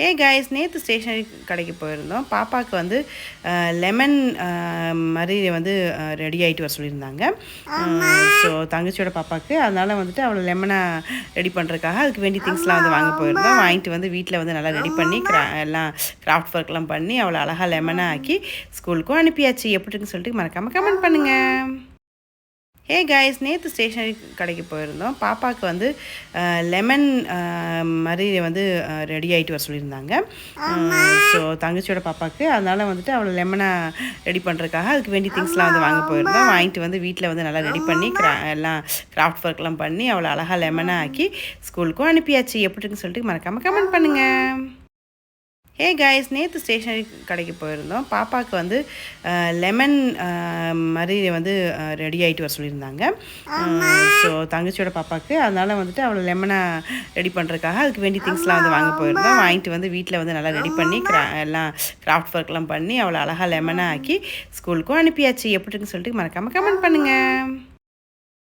Hey guys, நேற்று stationary கடைக்கு போயிருந்தோம். பாப்பாவுக்கு வந்து லெமன் மாதிரி வந்து ரெடி ஆகிட்டு வர சொல்லியிருந்தாங்க. ஸோ தங்கச்சியோட பாப்பாவுக்கு அதனால் வந்துட்டு அவளை லெமனை ரெடி பண்ணுறதுக்காக அதுக்கு வேண்டிய திங்ஸ்லாம் வந்து வாங்க போயிருந்தோம். வாங்கிட்டு வந்து வீட்டில் வந்து நல்லா ரெடி பண்ணி எல்லாம் கிராஃப்ட் ஒர்க்லாம் பண்ணி அவளை அழகாக லெமனை ஆக்கி ஸ்கூலுக்கும் அனுப்பியாச்சு. எப்படி இருக்குன்னு சொல்லிட்டு மறக்காமல் கமெண்ட் பண்ணுங்கள். ஹே கைஸ், நேற்று ஸ்டேஷனரி கடைக்கு போயிருந்தோம். பாப்பாவுக்கு வந்து லெமன் மாதிரி வந்து ரெடி ஆகிட்டு வர சொல்லியிருந்தாங்க. ஸோ தங்கச்சியோட பாப்பாவுக்கு அதனால் வந்துட்டு அவளை லெமனை ரெடி பண்ணுறதுக்காக அதுக்கு வேண்டிய திங்ஸ்லாம் வந்து வாங்க போயிருந்தோம். வாங்கிட்டு வந்து வீட்டில் வந்து நல்லா ரெடி பண்ணி எல்லாம் கிராஃப்ட் ஒர்க்லாம் பண்ணி அவளை அழகாக லெமனை ஆக்கி ஸ்கூலுக்கும் அனுப்பியாச்சு. எப்படி இருக்குன்னு சொல்லிட்டு மறக்காமல் கமெண்ட் பண்ணுங்கள். ஹே கைஸ், நேற்று ஸ்டேஷனரி கடைக்கு போயிருந்தோம். பாப்பாவுக்கு வந்து லெமன் மாதிரி வந்து ரெடி ஆகிட்டு வர சொல்லியிருந்தாங்க. ஸோ தங்கச்சியோட பாப்பாவுக்கு அதனால் வந்துட்டு அவளை லெமனை ரெடி பண்ணுறதுக்காக அதுக்கு வேண்டிய திங்ஸ்லாம் வந்து வாங்க போயிருந்தோம். வாங்கிட்டு வந்து வீட்டில் வந்து நல்லா ரெடி பண்ணி எல்லாம் கிராஃப்ட் ஒர்க்லாம் பண்ணி அவளை அழகாக லெமனை ஆக்கி ஸ்கூலுக்கும் அனுப்பியாச்சு. எப்படி இருக்குன்னு சொல்லிட்டு மறக்காமல் கமெண்ட் பண்ணுங்கள்.